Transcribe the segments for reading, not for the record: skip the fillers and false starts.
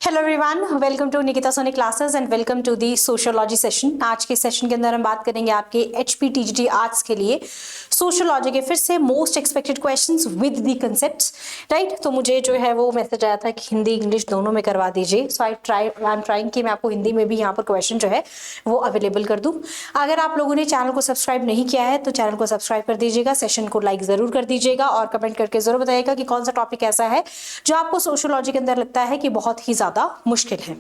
Hello everyone, welcome to Nikita Soni classes and welcome to the sociology session. आज के session के अंदर हम बात करेंगे आपके एचपीटीजीटी आर्ट्स के लिए सोशियोलॉजी के फिर से most expected questions with the concepts, right. तो मुझे जो है वो मैसेज आया था कि हिंदी इंग्लिश दोनों में करवा दीजिए, सो आई एम ट्राइंग कि मैं आपको हिंदी में भी यहाँ पर क्वेश्चन जो है वो अवेलेबल कर दूँ। अगर आप लोगों ने चैनल को सब्सक्राइब नहीं किया है तो चैनल को सब्सक्राइब कर दीजिएगा, सेशन को लाइक जरूर कर दीजिएगा और कमेंट करके जरूर बताइएगा कि कौन सा टॉपिक ऐसा है जो आपको सोशियोलॉजी के अंदर लगता है कि बहुत ही ज्यादा मुश्किल है,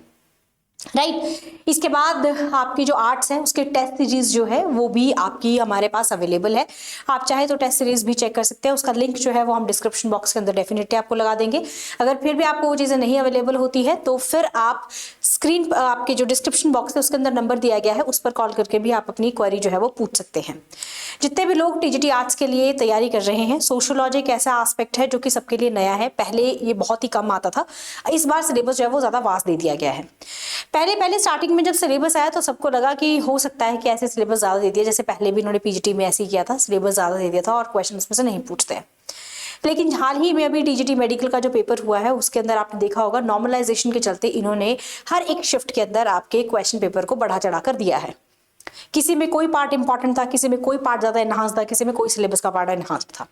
राइट। इसके बाद आपकी जो आर्ट्स है उसके टेस्ट सीरीज जो है वो भी आपकी हमारे पास अवेलेबल है। आप चाहे तो टेस्ट सीरीज भी चेक कर सकते हैं, उसका लिंक जो है वो हम डिस्क्रिप्शन बॉक्स के अंदर डेफिनेटली आपको लगा देंगे। अगर फिर भी आपको वो चीज़ें नहीं अवेलेबल होती है तो फिर आप स्क्रीन आपके जो डिस्क्रिप्शन बॉक्स है उसके अंदर नंबर दिया गया है, उस पर कॉल करके भी आप अपनी क्वेरी जो है वो पूछ सकते हैं। जितने भी लोग टीजीटी आर्ट्स के लिए तैयारी कर रहे हैं, सोशियोलॉजी एक ऐसा एस्पेक्ट है जो कि सबके लिए नया है। पहले ये बहुत ही कम आता था, इस बार सिलेबस जो है वो ज़्यादा वास्ट दे दिया गया है। पहले स्टार्टिंग में जब सिलेबस आया तो सबको लगा कि हो सकता है कि ऐसे सिलेबस ज़्यादा दे दिया, जैसे पहले भी इन्होंने पीजीटी में ऐसे ही किया था, सिलेबस ज़्यादा दे दिया था और क्वेश्चन उसमें से नहीं पूछते हैं। लेकिन हाल ही में अभी टीजीटी मेडिकल का जो पेपर हुआ है उसके अंदर आपने देखा होगा नॉर्मलाइजेशन के चलते इन्होंने हर एक शिफ्ट के अंदर आपके क्वेश्चन पेपर को बढ़ा चढ़ा कर दिया है। किसी में कोई पार्ट इंपॉर्टेंट था, किसी में कोई पार्ट ज्यादा एनहांस था, किसी में कोई सिलेबस का पार्ट एनहांस था।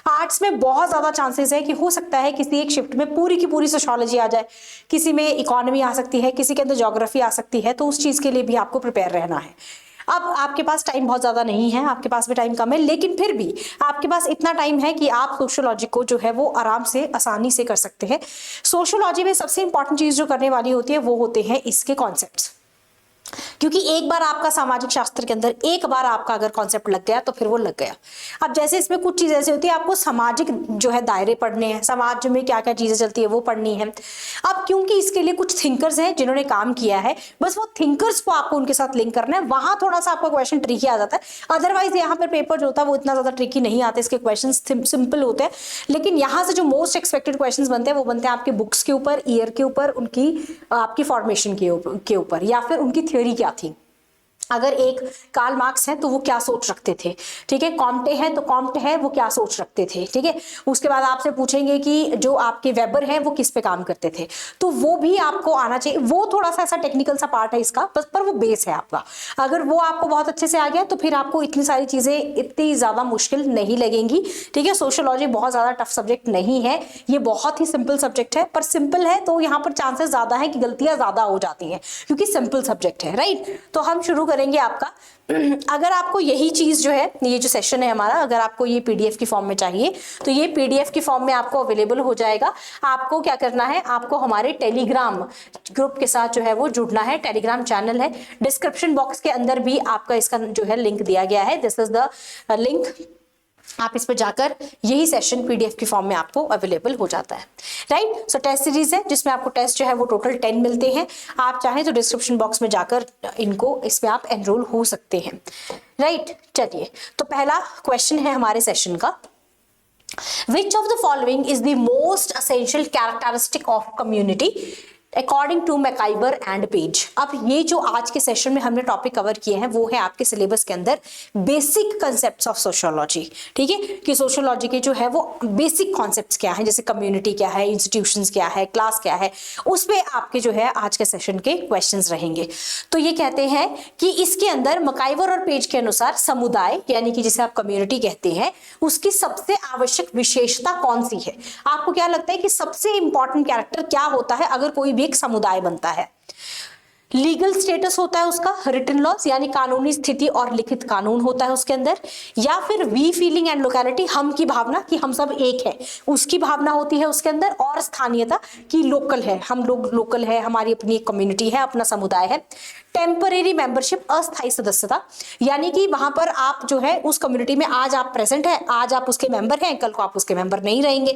आर्ट्स में बहुत ज्यादा चांसेस है कि हो सकता है किसी एक शिफ्ट में पूरी की पूरी सोशियोलॉजी आ जाए, किसी में इकोनॉमी आ सकती है, किसी के अंदर ज्योग्राफी आ सकती है, तो उस चीज के लिए भी आपको प्रिपेयर रहना है। अब आपके पास टाइम बहुत ज्यादा नहीं है, आपके पास भी टाइम कम है, लेकिन फिर भी आपके पास इतना टाइम है कि आप सोशियोलॉजी को जो है वो आराम से आसानी से कर सकते हैं। सोशियोलॉजी में सबसे इंपॉर्टेंट चीज जो करने वाली होती है वो होते हैं इसके कॉन्सेप्ट्स, क्योंकि एक बार आपका सामाजिक शास्त्र के अंदर एक बार आपका अगर कॉन्सेप्ट लग गया तो फिर वो लग गया। अब जैसे इसमें कुछ चीजें ऐसी होती है, आपको सामाजिक जो है दायरे पढ़ने हैं, समाज में क्या क्या चीजें चलती है वो पढ़नी है। अब क्योंकि इसके लिए कुछ थिंकर्स हैं जिन्होंने काम किया है, बस वो थिंकर्स को आपको उनके साथ लिंक करना है, वहां थोड़ा सा आपका क्वेश्चन ट्रिकी आ जाता है। अदरवाइज यहाँ पर पेपर जो होता है वो इतना ज्यादा ट्रिकी नहीं आते, इसके क्वेश्चन सिंपल होते हैं। लेकिन यहाँ से जो मोस्ट एक्सपेक्टेड क्वेश्चन बनते हैं वो बनते हैं आपके बुक्स के ऊपर, ईयर के ऊपर, उनकी आपकी फॉर्मेशन के ऊपर या फिर उनकी थ्योरी क्या थी। अगर एक कार्ल मार्क्स है तो वो क्या सोच रखते थे, ठीक है। कॉम्टे है तो कॉम्टे है वो क्या सोच रखते थे, ठीक है। उसके बाद आपसे पूछेंगे कि जो आपके वेबर है वो किस पे काम करते थे, तो वो भी आपको आना चाहिए। वो थोड़ा सा ऐसा टेक्निकल सा पार्ट है इसका, बस पर वो बेस है आपका। अगर वो आपको बहुत अच्छे से आ गया तो फिर आपको इतनी सारी चीजें इतनी ज्यादा मुश्किल नहीं लगेंगी, ठीक है। सोशियोलॉजी बहुत ज्यादा टफ सब्जेक्ट नहीं है, ये बहुत ही सिंपल सब्जेक्ट है, पर सिंपल है तो यहाँ पर चांसेस ज्यादा है कि गलतियां ज्यादा हो जाती हैं क्योंकि सिंपल सब्जेक्ट है, राइट। तो हम शुरू करेंगे आपका। अगर आपको यही चीज जो है, ये जो सेशन है हमारा, अगर आपको ये पीडीएफ की फॉर्म में चाहिए तो ये पीडीएफ की फॉर्म में आपको अवेलेबल हो जाएगा। आपको क्या करना है, आपको हमारे टेलीग्राम ग्रुप के साथ जो है वो जुड़ना है। टेलीग्राम चैनल है, डिस्क्रिप्शन बॉक्स के अंदर भी आपका इसका जो है लिंक दिया गया है। दिस इज द लिंक, आप इस पर जाकर यही सेशन पीडीएफ की फॉर्म में आपको अवेलेबल हो जाता है, राइट। सो टेस्ट सीरीज है जिसमें आपको टेस्ट जो है वो टोटल 10 मिलते हैं। आप चाहें तो डिस्क्रिप्शन बॉक्स में जाकर इनको इसमें आप एनरोल हो सकते हैं, राइट। चलिए, तो पहला क्वेश्चन है हमारे सेशन का, which of the following is the most essential characteristic of community according to MacIver and Page. अब ये जो आज के सेशन में हमने टॉपिक कवर किए हैं वो है आपके सिलेबस के अंदर बेसिक कंसेप्ट्स ऑफ सोशियोलॉजी, ठीक है, कि सोशियोलॉजी के जो है वो बेसिक कॉन्सेप्ट्स क्या है, जैसे कम्युनिटी क्या है, इंस्टीट्यूशंस क्या है, क्लास क्या है, उस पे आपके जो है आज के सेशन के क्वेश्चंस रहेंगे। तो ये कहते हैं कि इसके अंदर मैकाइबर और पेज के अनुसार समुदाय यानी कि जिसे आप कम्युनिटी कहते हैं उसकी सबसे आवश्यक विशेषता कौन सी है। आपको क्या लगता है कि सबसे इंपॉर्टेंट कैरेक्टर क्या होता है अगर कोई एक समुदाय बनता है? लीगल स्टेटस होता है उसका, रिटन लॉज यानी कानूनी स्थिति और लिखित कानून होता है उसके अंदर, या फिर वी फीलिंग एंड लोकैलिटी, हम की भावना कि हम सब एक है, उसकी भावना होती है उसके अंदर, और स्थानीयता कि लोकल है, हम लोग लोकल है, हमारी अपनी एक कम्युनिटी है, अपना समुदाय है। टेम्परेरी मेंबरशिप, अस्थायी सदस्यता, यानी कि वहां पर आप जो है उस कम्युनिटी में आज आप प्रेजेंट है, आज आप उसके मेंबर हैं, कल को आप उसके मेंबर नहीं रहेंगे।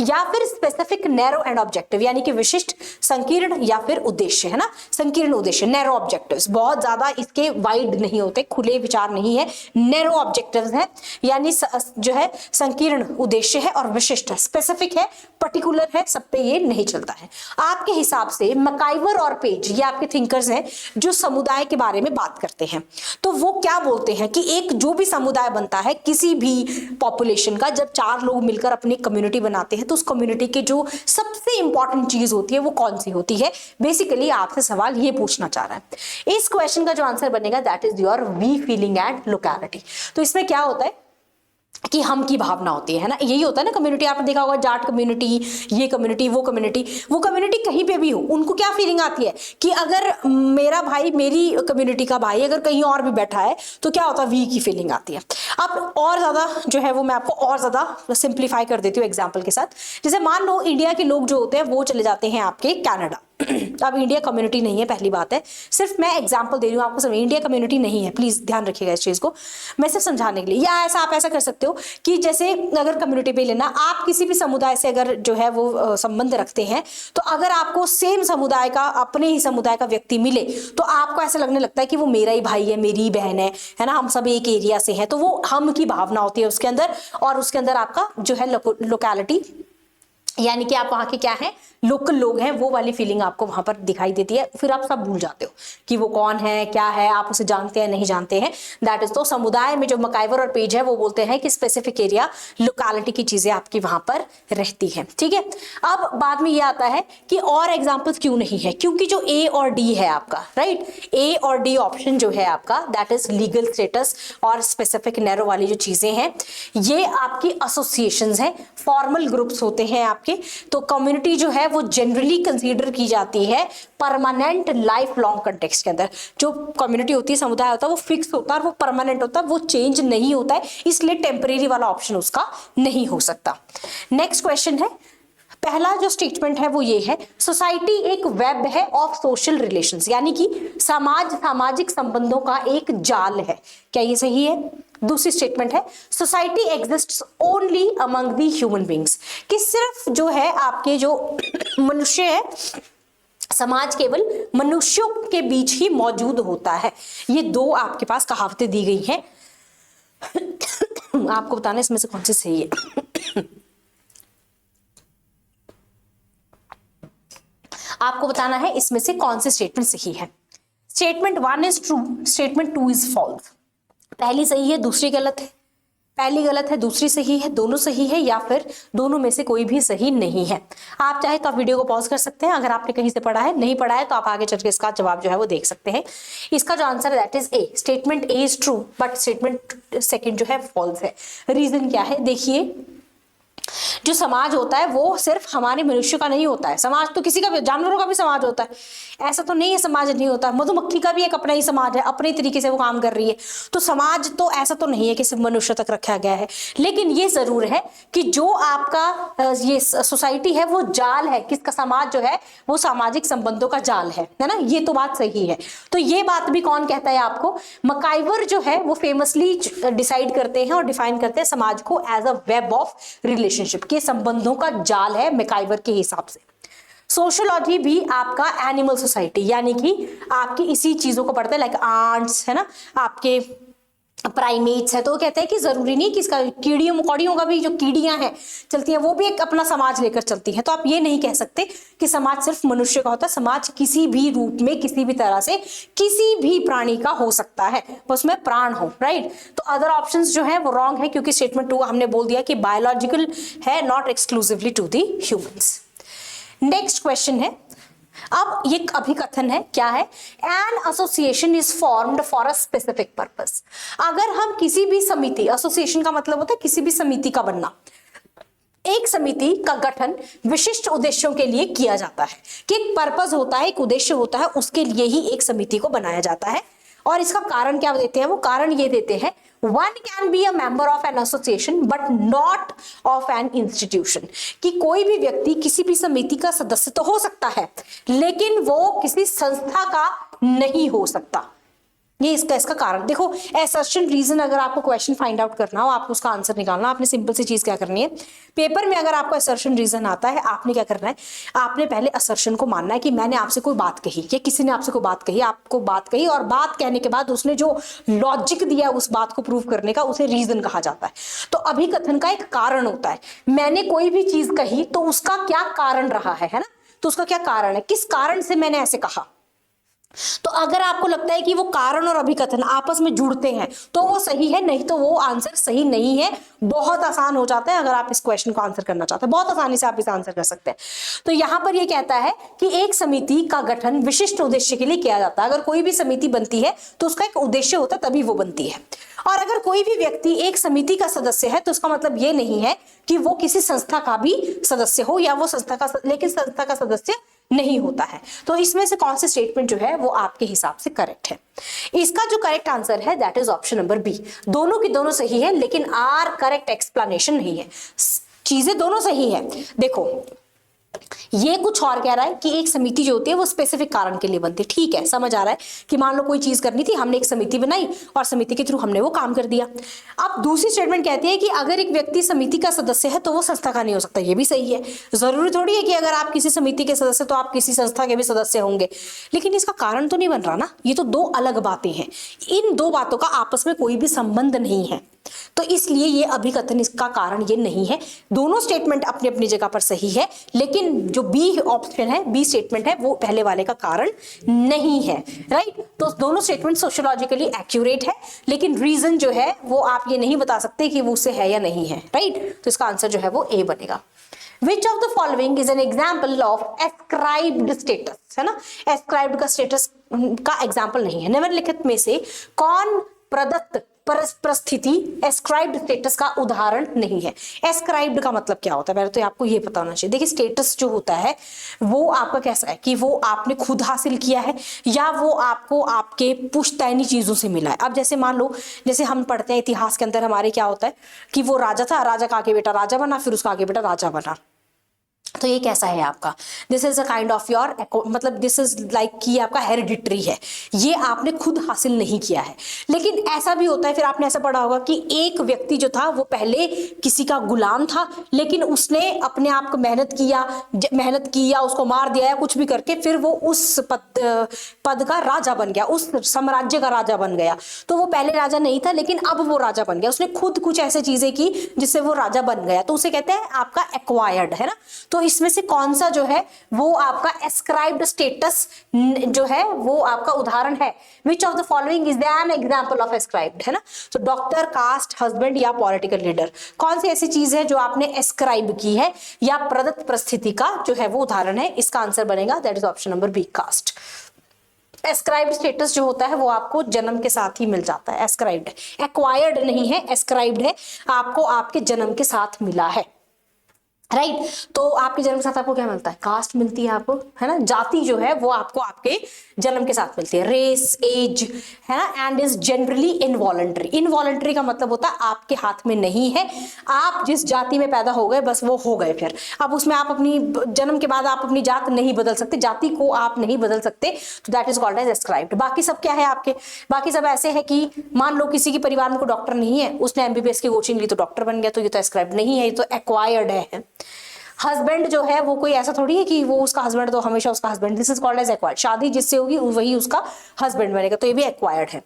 या फिर स्पेसिफिक, नैरो एंड ऑब्जेक्टिव, यानी कि विशिष्ट, संकीर्ण या फिर उद्देश्य, है ना, संकीर्ण उद्देश्य, नैरो ऑब्जेक्टिव्स, बहुत ज्यादा इसके वाइड नहीं होते, खुले विचार नहीं है, नैरो ऑब्जेक्टिव्स हैं, यानी जो है संकीर्ण उद्देश्य है और विशिष्ट है, स्पेसिफिक है, पर्टिकुलर है, सब पे ये नहीं चलता है। आपके हिसाब से मैकाइबर और पेज ये आपके थिंकर्स हैं जो जो समुदाय के बारे में बात करते हैं। तो वो क्या बोलते हैं कि एक जो भी समुदाय बनता है किसी भी पॉपुलेशन का, जब 4 लोग मिलकर अपनी कम्युनिटी बनाते हैं तो उस कम्युनिटी की जो सबसे इंपॉर्टेंट चीज होती है वो कौन सी होती है। बेसिकली आपसे सवाल ये पूछना चाह रहा है। इस क्वेश्चन का जो आंसर बनेगा that is your we feeling and locality. तो इसमें क्या होता है कि हम की भावना होती है ना, यही होता है ना। कम्युनिटी आपने देखा होगा, जाट कम्युनिटी, ये कम्युनिटी, वो कम्युनिटी कहीं पे भी हो, उनको क्या फीलिंग आती है कि अगर मेरा भाई, मेरी कम्युनिटी का भाई अगर कहीं और भी बैठा है तो क्या होता है, वी की फीलिंग आती है। अब और ज्यादा जो है वो मैं आपको और ज्यादा सिंप्लीफाई कर देती हूँ एग्जाम्पल के साथ। जैसे मान लो इंडिया के लोग जो होते हैं वो चले जाते हैं आपके कनाडा। अब इंडिया कम्युनिटी नहीं है, पहली बात है, सिर्फ मैं एग्जांपल दे रही हूँ आपको, समझ, इंडिया कम्युनिटी नहीं है, प्लीज ध्यान रखिएगा इस चीज को, मैं सिर्फ समझाने के लिए। या ऐसा आप ऐसा कर सकते हो कि जैसे अगर कम्युनिटी पे लेना, आप किसी भी समुदाय से अगर जो है वो संबंध रखते हैं, तो अगर आपको सेम समुदाय का, अपने ही समुदाय का व्यक्ति मिले तो आपको ऐसा लगने लगता है कि वो मेरा ही भाई है, मेरी ही बहन है ना, हम सब एक एरिया से हैं। तो वो हम की भावना होती है उसके अंदर, और उसके अंदर आपका जो है लोकेलिटी, यानी कि आप वहां के क्या है, लोकल लोग हैं, वो वाली फीलिंग आपको वहां पर दिखाई देती है। फिर आप सब भूल जाते हो कि वो कौन है, क्या है, आप उसे जानते हैं नहीं जानते हैं, दैट इज। तो समुदाय में जो मकाइवर और पेज है वो बोलते हैं कि स्पेसिफिक एरिया, लोकेलिटी की चीजें आपकी वहां पर रहती हैं, ठीक है। अब बाद में ये आता है कि और एग्जाम्पल्स क्यों नहीं है, क्योंकि जो ए और डी है आपका, राइट, ए और डी ऑप्शन जो है आपका, दैट इज लीगल स्टेटस और स्पेसिफिक नैरो वाली जो चीजें हैं, ये आपकी एसोसिएशंस हैं, फॉर्मल ग्रुप्स होते हैं आपके। तो कम्युनिटी जो है वो जनरली कंसीडर की जाती है परमानेंट लाइफ लॉन्ग कंटेक्स्ट के अंदर। जो कम्युनिटी होती है, समुदाय होता है, वो फिक्स होता है और वो परमानेंट होता है, वो चेंज नहीं होता है, इसलिए टेम्परेरी वाला ऑप्शन उसका नहीं हो सकता। नेक्स्ट क्वेश्चन है, पहला जो स्टेटमेंट है वो ये है, सोसाइटी एक वेब है ऑफ सोशल रिलेशंस, यानी कि समाज सामाजिक संबंधों का एक जाल है। क्या ये सही है? दूसरी स्टेटमेंट है, society exists only among the human beings, कि सिर्फ जो है आपके जो मनुष्य है, समाज केवल मनुष्यों के बीच ही मौजूद होता है। ये दो आपके पास कहावतें दी गई हैं। आपको बताना है इसमें से कौन सी सही है। आपको बताना है इसमें से कौन सी स्टेटमेंट सही है। Statement 1 is true, statement 2 is false. पहली सही है, दूसरी गलत है, पहली गलत है, दूसरी सही है, दोनों सही है, या फिर दोनों में से कोई भी सही नहीं है। आप चाहे तो आप वीडियो को पॉज कर सकते हैं, अगर आपने कहीं से पढ़ा है, नहीं पढ़ा है तो आप आगे चल के इसका जवाब जो है वो देख सकते हैं। इसका जो आंसर है that is a, statement A is true but statement second जो है फॉल्स है। रीजन क्या है, देखिए, जो समाज होता है वो सिर्फ हमारे मनुष्य का नहीं होता है, समाज तो किसी का भी, जानवरों का भी समाज होता है, ऐसा तो नहीं है समाज नहीं होता। मधुमक्खी का भी एक अपना ही समाज है, अपने तरीके से वो काम कर रही है। तो समाज तो ऐसा तो नहीं है कि सिर्फ मनुष्य तक रखा गया है, लेकिन ये जरूर है कि जो आपका ये सोसाइटी है वो जाल है, किसका, समाज जो है वो सामाजिक संबंधों का जाल है ना, ये तो बात सही है। तो ये बात भी कौन कहता है आपको, मकाइवर जो है वो फेमसली डिसाइड करते हैं और डिफाइन करते हैं समाज को as a web of relationship, के संबंधों का जाल है मैकाइवर के हिसाब से। सोशियोलॉजी भी आपका एनिमल सोसाइटी, यानी कि आपकी इसी चीजों को पढ़ते हैं, लाइक आंट्स है ना, आपके प्राइमेट्स है, तो कहते हैं कि जरूरी नहीं कि इसका, कीड़ियों मकोड़ियों का भी जो कीड़ियां हैं चलती हैं वो भी एक अपना समाज लेकर चलती हैं। तो आप ये नहीं कह सकते कि समाज सिर्फ मनुष्य का होता है, समाज किसी भी रूप में, किसी भी तरह से, किसी भी प्राणी का हो सकता है, उसमें प्राण हो, राइट। तो अदर ऑप्शंस जो है वो रॉन्ग है, क्योंकि स्टेटमेंट 2 हमने बोल दिया कि बायोलॉजिकल है, not exclusively to the humans. Next question है, अब ये अभिकथन है, क्या है, an association is formed for a specific purpose. अगर हम किसी भी समिति, एसोसिएशन का मतलब होता है किसी भी समिति का बनना, एक समिति का गठन विशिष्ट उद्देश्यों के लिए किया जाता है, कि एक पर्पस होता है, एक उद्देश्य होता है, उसके लिए ही एक समिति को बनाया जाता है। और इसका कारण क्या देते हैं, वो कारण ये देते हैं, one can be a member of an association but not of an institution, कि कोई भी व्यक्ति किसी भी समिति का सदस्य तो हो सकता है लेकिन वो किसी संस्था का नहीं हो सकता। ये इसका कारण देखो, असर्शन रीजन, अगर आपको क्वेश्चन फाइंड आउट करना हो, आपको उसका आंसर निकालना, आपने सिंपल सी चीज क्या करनी है, पेपर में अगर आपको असर्शन रीजन आता है, आपने क्या करना है, आपने पहले असर्शन को मानना है कि मैंने आपसे कोई बात कही या किसी ने आपसे कोई बात कही, आपको बात कही, और बात कहने के बाद उसने जो लॉजिक दिया उस बात को प्रूव करने का, उसे रीजन कहा जाता है। तो अभिकथन का एक कारण होता है, मैंने कोई भी चीज कही तो उसका क्या कारण रहा है ना, तो उसका क्या कारण है, किस कारण से मैंने ऐसे कहा, तो अगर आपको लगता है कि वो कारण और अभिकथन आपस में जुड़ते हैं तो वो सही है, नहीं तो वो आंसर सही नहीं है। बहुत आसान हो जाता है अगर आप इस क्वेश्चन को आंसर करना चाहते हैं, बहुत आसानी से आप इसे आंसर कर सकते हैं। तो यहां पर ये कहता है कि एक समिति का गठन विशिष्ट उद्देश्य के लिए किया जाता है। अगर कोई भी समिति बनती है तो उसका एक उद्देश्य होता है, तभी वो बनती है। और अगर कोई भी व्यक्ति एक समिति का सदस्य है तो उसका मतलब ये नहीं है कि वो किसी संस्था का भी सदस्य हो या वो संस्था का, लेकिन संस्था का सदस्य नहीं होता है। तो इसमें से कौन सी स्टेटमेंट जो है वो आपके हिसाब से करेक्ट है? इसका जो करेक्ट आंसर है that is option number B. दोनों की दोनों सही है लेकिन आर करेक्ट एक्सप्लेनेशन नहीं है। चीजें दोनों सही है। देखो ये कुछ और कह रहा है कि एक समिति जो होती है वो स्पेसिफिक कारण के लिए बनती है। ठीक है, समझ आ रहा है कि मान लो कोई चीज करनी थी, हमने एक समिति बनाई और समिति के थ्रू हमने वो काम कर दिया। अब दूसरी स्टेटमेंट कहती है कि अगर एक व्यक्ति समिति का सदस्य है तो वो संस्था का नहीं हो सकता। ये भी सही है। जरूरी थोड़ी है कि अगर आप किसी समिति के सदस्य तो आप किसी संस्था के भी सदस्य होंगे, लेकिन इसका कारण तो नहीं बन रहा ना। ये तो दो अलग बातें हैं। इन दो बातों का आपस में कोई भी संबंध नहीं है, तो इसलिए ये अभिकथन इसका कारण ये नहीं है। दोनों स्टेटमेंट अपनी अपनी जगह पर सही है, लेकिन जो बी ऑप्शन है, बी स्टेटमेंट है, वो पहले वाले का कारण नहीं है। राइट? तो दोनों स्टेटमेंट सोशियोलॉजिकली एक्यूरेट है, लेकिन रीजन जो है वो आप ये नहीं बता सकते कि वो उससे है या नहीं है। राइट? तो इसका आंसर जो है वो ए बनेगा। Which of the following is an example of ascribed status? है ना, ascribed का स्टेटस का एग्जाम्पल नहीं है। निम्नलिखित में से कौन प्रदत्त परिस्थिति एस्क्राइब्ड स्टेटस का उदाहरण नहीं है? एस्क्राइब्ड का मतलब क्या होता है, पहले तो आपको ये पता होना चाहिए। देखिए स्टेटस जो होता है वो आपका कैसा है कि वो आपने खुद हासिल किया है या वो आपको आपके पुश्तैनी चीजों से मिला है। अब जैसे मान लो, जैसे हम पढ़ते हैं इतिहास के अंदर हमारे क्या होता है कि वो राजा था, राजा का आगे बेटा राजा बना, फिर उसका आगे बेटा राजा बना। तो ये कैसा है आपका, this is a kind of your, मतलब दिस इज लाइक कि आपका हेरिडिटरी है, ये आपने खुद हासिल नहीं किया है। लेकिन ऐसा भी होता है, फिर आपने ऐसा पढ़ा होगा कि एक व्यक्ति जो था वो पहले किसी का गुलाम था, लेकिन उसने अपने आप को मेहनत की या उसको मार दिया या कुछ भी करके फिर वो उस पद का राजा बन गया, उस साम्राज्य का राजा बन गया। तो वो पहले राजा नहीं था लेकिन अब वो राजा बन गया, उसने खुद कुछ ऐसे चीजें की जिससे वो राजा बन गया, तो उसे कहते हैं आपका एक्वायर्ड, है ना। तो इसमें से कौन सा जो है वो आपका एस्क्राइब्ड स्टेटस जो है वो आपका उदाहरण है? Which of the following is an example of ascribed, है ना। तो डॉक्टर, कास्ट, हस्बैंड या पॉलिटिकल लीडर, कौन सी ऐसी चीज है जो आपने एस्क्राइब की है या प्रदत्त परिस्थिति का जो है वो उदाहरण है? इसका आंसर बनेगा that is option number B, caste. Ascribed status जो होता है वो आपको जन्म के साथ ही मिल जाता है, एस्क्राइब्ड है, एक्वायर्ड नहीं है, एस्क्राइब्ड है, आपको आपके जन्म के साथ मिला है। राइट तो आपके जन्म के साथ आपको क्या मिलता है? कास्ट मिलती है आपको, है ना। जाति जो है वो आपको आपके जन्म के साथ मिलती है। रेस, एज, है ना, and is generally involuntary. Involuntary का मतलब होता है आपके हाथ में नहीं है, आप जिस जाति में पैदा हो गए बस वो हो गए, फिर अब उसमें आप अपनी जन्म के बाद आप अपनी जात नहीं बदल सकते, जाति को आप नहीं बदल सकते, तो that is called as ascribed. बाकी सब क्या है आपके, बाकी सब ऐसे है कि मान लो किसी के परिवार में कोई डॉक्टर नहीं है, उसने एमबीबीएस की कोचिंग ली तो डॉक्टर बन गया, तो ये तो एस्क्राइब्ड नहीं है, ये तो एक्वायर्ड है। हस्बैंड जो है वो कोई ऐसा थोड़ी है कि वो उसका हस्बैंड तो हमेशा उसका husband, this is called as acquired. शादी जिससे होगी वही उसका हस्बैंड बनेगा, तो ये भी एक्वायर्ड है।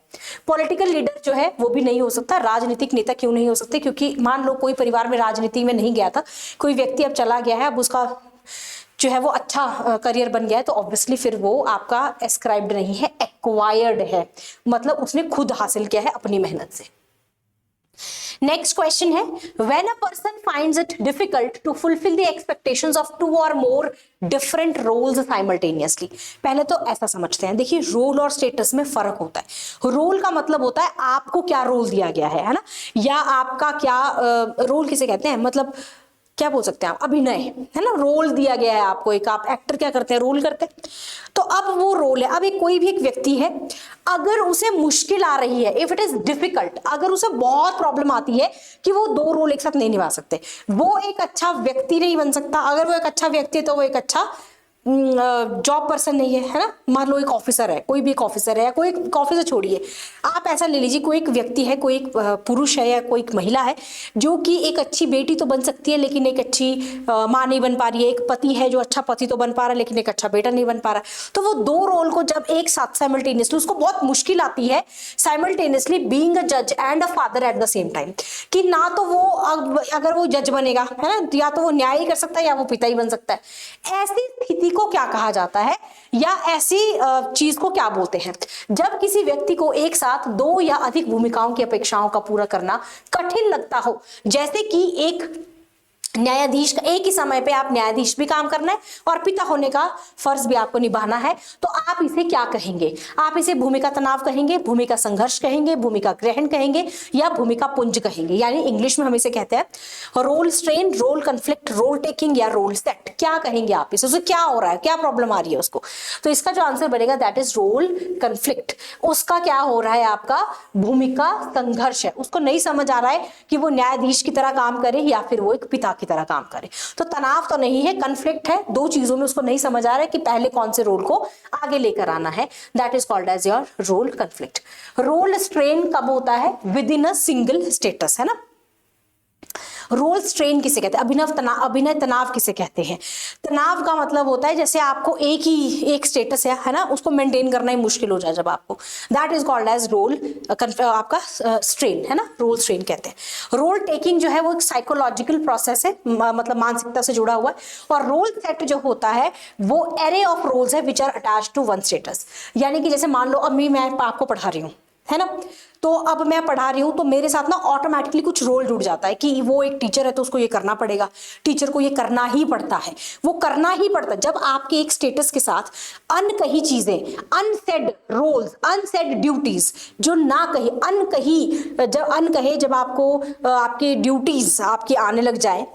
पॉलिटिकल लीडर जो है वो भी नहीं हो सकता। राजनीतिक नेता क्यों नहीं हो सकते? क्योंकि मान लो कोई परिवार में राजनीति में नहीं गया था, कोई व्यक्ति अब चला गया है, अब उसका जो है वो अच्छा करियर बन गया है, तो ऑब्वियसली फिर वो आपका एस्क्राइब्ड नहीं है, एक्वायर्ड है, मतलब उसने खुद हासिल किया है अपनी मेहनत से। नेक्स्ट क्वेश्चन है, when a person finds it difficult to fulfill the expectations of two or more different roles simultaneously। पहले तो ऐसा समझते हैं, देखिए रोल और स्टेटस में फर्क होता है। रोल का मतलब होता है आपको क्या रोल दिया गया है ना, या आपका क्या रोल किसे कहते हैं, मतलब क्या बोल सकते हैं आप, अभिनय, है ना। रोल दिया गया है आपको, एक आप एक्टर क्या करते हैं, रोल करते हैं। तो अब वो रोल है, अब कोई भी एक व्यक्ति है, अगर उसे मुश्किल आ रही है, इफ इट इज डिफिकल्ट, अगर उसे बहुत प्रॉब्लम आती है कि वो दो रोल एक साथ नहीं निभा सकते, वो एक अच्छा व्यक्ति नहीं बन सकता। अगर वो एक अच्छा व्यक्ति है तो वो एक अच्छा जॉब पर्सन नहीं है ना। मान लो एक ऑफिसर है, कोई भी एक ऑफिसर है, या कोई एक ऑफिसर छोड़िए, आप ऐसा ले लीजिए कोई एक व्यक्ति है, कोई एक पुरुष है या कोई एक महिला है जो कि एक अच्छी बेटी तो बन सकती है लेकिन एक अच्छी माँ नहीं बन पा रही है, एक पति है जो अच्छा पति तो बन पा रहा है लेकिन एक अच्छा बेटा नहीं बन पा रहा। तो वो दो रोल को जब एक साथ साइमल्टेनियसली, उसको बहुत मुश्किल आती है साइमल्टेनियसली बीइंग अ जज and a father at the same time, कि ना तो वो अगर वो जज बनेगा, है ना, या तो वो न्याय ही कर सकता है या वो पिता ही बन सकता है। ऐसी स्थिति को क्या कहा जाता है या ऐसी चीज को क्या बोलते हैं? जब किसी व्यक्ति को एक साथ दो या अधिक भूमिकाओं की अपेक्षाओं का पूरा करना कठिन लगता हो, जैसे कि एक न्यायाधीश का, एक ही समय पे आप न्यायाधीश भी काम करना है और पिता होने का फर्ज भी आपको निभाना है, तो आप इसे क्या कहेंगे? आप इसे भूमिका तनाव कहेंगे, भूमिका संघर्ष कहेंगे, भूमिका ग्रहण कहेंगे या भूमिका पुंज कहेंगे? यानी इंग्लिश में हम इसे कहते हैं role strain, role conflict, role taking या रोल सेट। क्या कहेंगे आप इसे? उसे क्या हो रहा है, क्या प्रॉब्लम आ रही है उसको? तो इसका जो आंसर बनेगा दैट इज रोल कन्फ्लिक्ट। उसका क्या हो रहा है? आपका भूमिका संघर्ष है। उसको नहीं समझ आ रहा है कि वो न्यायाधीश की तरह काम करे या फिर वो एक पिता की तरह काम करे। तो तनाव तो नहीं है, कन्फ्लिक्ट है। दो चीजों में उसको नहीं समझ आ रहा है कि पहले कौन से रोल को आगे लेकर आना है। That is called as your role conflict. Role strain कब होता है? Within a single status, है ना। रोल स्ट्रेन किसे कहते हैं? अभिनय तनाव किसे कहते हैं? तनाव का मतलब होता है जैसे आपको एक स्टेटस है ना, उसको मेंटेन करना ही मुश्किल हो जाए जब आपको, that is called as role आपका स्ट्रेन, है ना, रोल स्ट्रेन कहते हैं। रोल टेकिंग जो है वो एक साइकोलॉजिकल प्रोसेस है, मतलब मानसिकता से जुड़ा हुआ है। और रोल सेट जो होता है वो एरे ऑफ रोल्स है which are attached to one status. यानी कि जैसे मान लो अब मैं आपको पढ़ा रही हूँ, है ना, तो अब मैं पढ़ा रही हूं तो मेरे साथ ना ऑटोमेटिकली कुछ रोल जुड़ जाता है कि वो एक टीचर है तो उसको ये करना पड़ेगा, टीचर को ये करना ही पड़ता है, वो करना ही पड़ता है। जब आपके एक स्टेटस के साथ अनकही चीजें, अनसेड रोल्स, अनसेड ड्यूटीज, जो ना कही अनकहे जब आपको आपकी ड्यूटीज आपकी आने लग जाए,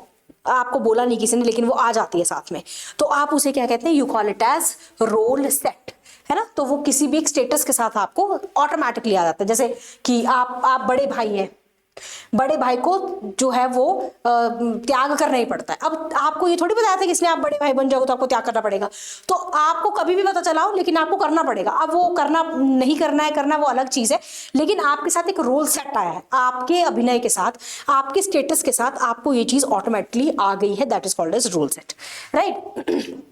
आपको बोला नहीं किसी ने लेकिन वो आ जाती है साथ में, तो आप उसे क्या कहते हैं? You call it as role set, है ना। तो वो किसी भी एक स्टेटस के साथ आपको ऑटोमेटिकली आ जाता है। जैसे कि आप बड़े भाई हैं, बड़े भाई को जो है वो त्याग करना ही पड़ता है। अब आपको ये थोड़ी बताया था कि इसलिए आप बड़े भाई बन जाओ तो आपको त्याग करना पड़ेगा, तो आपको कभी भी पता चलाओ लेकिन आपको करना पड़ेगा। अब वो करना नहीं करना है, करना वो अलग चीज है, लेकिन आपके साथ एक रोल सेट आया है, आपके अभिनय के साथ, आपके स्टेटस के साथ आपको ये चीज ऑटोमेटिकली आ गई है। That is called as role set, right.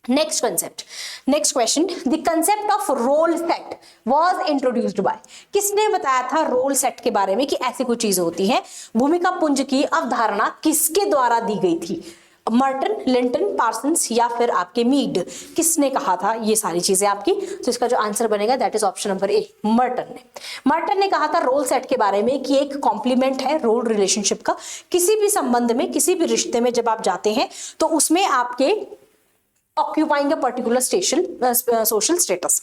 Next concept, next question, the concept of role set was introduced by, किसने बताया था रोल सेट के बारे में कि ऐसी कोई चीज होती है? भूमिका पुंज की अवधारणा किसके द्वारा दी गई थी? मर्टन, लिंटन, पार्सन्स या फिर आपके मीड? किसने कहा था ये सारी चीजें आपकी? तो इसका जो आंसर बनेगा that is option number A, Merton ने कहा था रोल सेट के बारे में कि एक कॉम्प्लीमेंट है रोल रिलेशनशिप का। किसी भी संबंध में, किसी भी रिश्ते में जब आप जाते हैं तो उसमें आपके occupying a particular social status,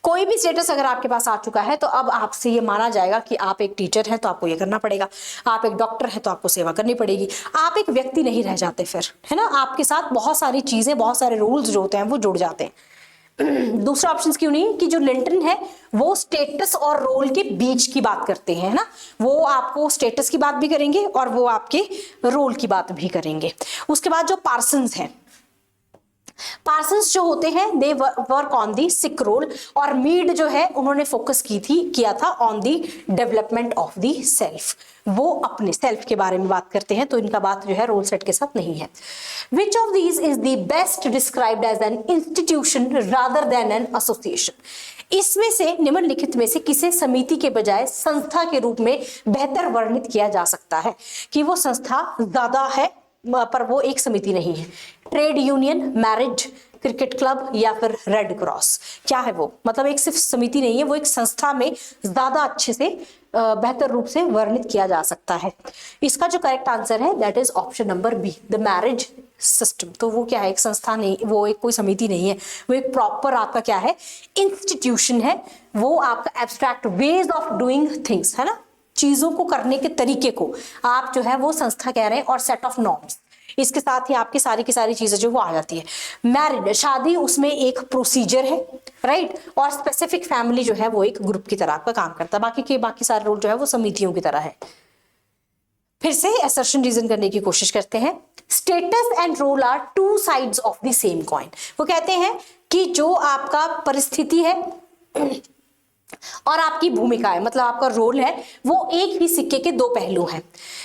कोई भी स्टेटस अगर आपके पास आ चुका है तो अब आपसे ये माना जाएगा कि आप एक टीचर हैं तो आपको ये करना पड़ेगा, आप एक डॉक्टर हैं तो आपको सेवा करनी पड़ेगी, आप एक व्यक्ति नहीं रह जाते फिर, है ना। आपके साथ बहुत सारी चीजें, बहुत सारे रूल्स जो होते हैं वो जुड़ जाते हैं। दूसरा ऑप्शन क्यों नहीं कि जो लिंटन है वो स्टेटस और रोल के बीच की बात करते हैं, ना, वो आपको स्टेटस की बात भी करेंगे और वो आपके रोल की बात भी करेंगे। उसके बाद जो पार्सन्स हैं, पार्सन्स जो होते हैं they work on the sick role, और मीड जो है उन्होंने फोकस किया था on the development of the self, वो अपने सेल्फ के बारे में बात करते हैं, तो इनका बात जो है रोल सेट के साथ नहीं है। Which of these is the best described as an institution rather than an association? इसमें से, निम्नलिखित में से किसे समिति के बजाय संस्था के रूप में बेहतर वर्णित किया जा सकता है कि वो संस्था ज्यादा है पर वो एक समिति नहीं है? Trade union, marriage, cricket club या फिर रेड क्रॉस? क्या है वो? मतलब एक सिर्फ समिति नहीं है, वो एक संस्था में ज्यादा अच्छे से बेहतर रूप से वर्णित किया जा सकता है। इसका जो करेक्ट आंसर है that is option number B, the marriage system. तो वो क्या है? एक संस्था नहीं, वो एक कोई समिति नहीं है, वो एक प्रॉपर आपका क्या है? इंस्टीट्यूशन है। वो आपका abstract ways of doing things, है ना, चीजों को करने के तरीके को आप जो है वो संस्था कह रहे हैं, और सेट ऑफ नॉर्म्स, इसके साथ ही आपकी सारी की सारी चीजें जो वो आ जाती है। मैरिड, शादी, उसमें एक प्रोसीजर है, राइट, और स्पेसिफिक फैमिली जो है वो एक ग्रुप की तरह आपका काम करता है। बाकी सारे रोल जो है वो समितियों की तरह है। फिर से असर्शन रीजन करने की कोशिश करते हैं। Status and role are two sides of the same coin. वो कहते हैं कि जो आपका परिस्थिति है और आपकी भूमिका है, मतलब आपका रोल है, वो एक ही सिक्के के दो पहलू हैं।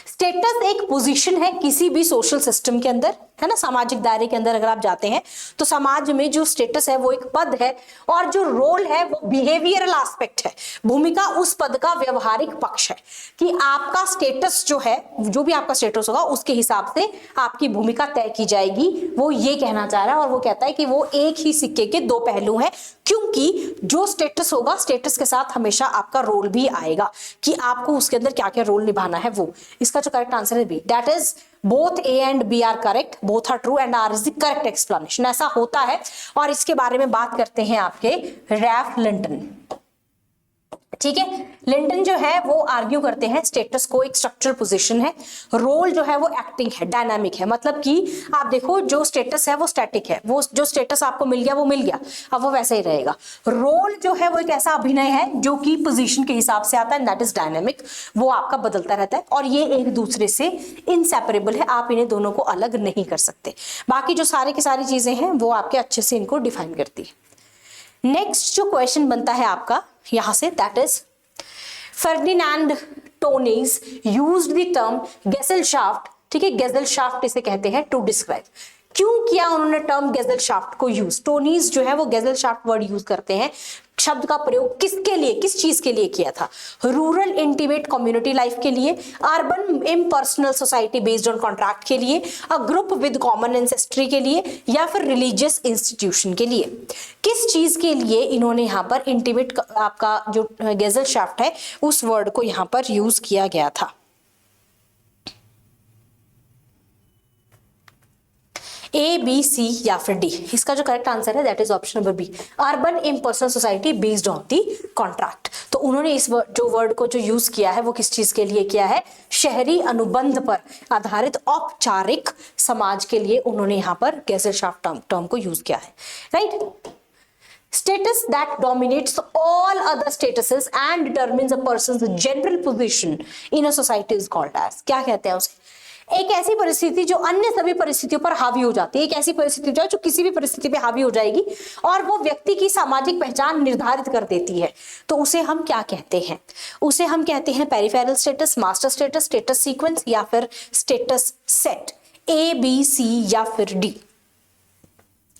स्टेटस एक पोजीशन है किसी भी सोशल सिस्टम के अंदर, है ना, सामाजिक दायरे के अंदर अगर आप जाते हैं तो समाज में जो स्टेटस है वो एक पद है और जो रोल है वो बिहेवियरल एस्पेक्ट है। भूमिका उस पद का व्यवहारिक पक्ष है कि आपका स्टेटस जो है, जो भी आपका स्टेटस होगा उसके हिसाब से आपकी भूमिका तय की जाएगी। वो ये कहना चाह रहा है और वो कहता है कि वो एक ही सिक्के के दो पहलू हैं, क्योंकि जो स्टेटस होगा स्टेटस के साथ हमेशा आपका रोल भी आएगा कि आपको उसके अंदर क्या क्या रोल निभाना है वो। इसका जो करेक्ट आंसर है B, that is both A and B are correct, both are true and R is the correct explanation. ऐसा होता है और इसके बारे में बात करते हैं आपके रैल्फ लिंटन। ठीक है, लिंटन जो है वो आर्ग्यू करते हैं स्टेटस को एक स्ट्रक्चरल पोजीशन है, रोल जो है वो एक्टिंग है, डायनामिक है। मतलब कि आप देखो जो स्टेटस है वो स्टैटिक है, वो जो स्टेटस आपको मिल गया वो मिल गया, अब वो वैसे ही रहेगा। रोल जो है वो एक ऐसा अभिनय है जो कि पोजीशन के हिसाब से आता है, दैट इज डायनामिक, वो आपका बदलता रहता है और ये एक दूसरे से इनसेपरेबल है, आप इन्हें दोनों को अलग नहीं कर सकते। बाकी जो सारी की सारी चीजें हैं वो आपके अच्छे से इनको डिफाइन करती है। नेक्स्ट जो क्वेश्चन बनता है आपका यहां से, that is Ferdinand Tonnies used the term Gesellschaft. ठीक है, गेसेलशाफ्ट इसे कहते हैं टू डिस्क्राइब। क्यों किया उन्होंने टर्म गेसेलशाफ्ट को यूज? टोनीज जो है वो गेसेलशाफ्ट वर्ड यूज करते हैं, शब्द का प्रयोग किसके लिए, किस चीज के लिए किया था? रूरल इंटीमेट कम्युनिटी लाइफ के लिए, urban impersonal society based on contract के लिए, a group with common ancestry के लिए, या फिर रिलीजियस इंस्टीट्यूशन के लिए? किस चीज के लिए इन्होंने यहाँ पर इंटीमेट आपका जो गेसेलशाफ्ट है उस वर्ड को यहाँ पर यूज किया गया था? ए, बी, सी या फिर डी? इसका जो करेक्ट आंसर है that is option number B, urban impersonal society based on the contract. तो उन्होंने इस जो वर्ड को जो यूज किया है वो किस चीज के लिए किया है? शहरी अनुबंध पर आधारित औपचारिक समाज के लिए उन्होंने यहाँ पर गेसेलशाफ्ट टर्म को यूज किया है, right? Status that dominates all other statuses and determines a person's general position in a society is called as, क्या कहते हैं उसे? एक ऐसी परिस्थिति जो अन्य सभी परिस्थितियों पर हावी हो जाती है, एक ऐसी परिस्थिति जो किसी भी परिस्थिति पे हावी हो जाएगी और वो व्यक्ति की सामाजिक पहचान निर्धारित कर देती है, तो उसे हम क्या कहते हैं? उसे हम कहते हैं peripheral status, master status, status sequence या फिर स्टेटस सेट। ए, बी, सी या फिर डी?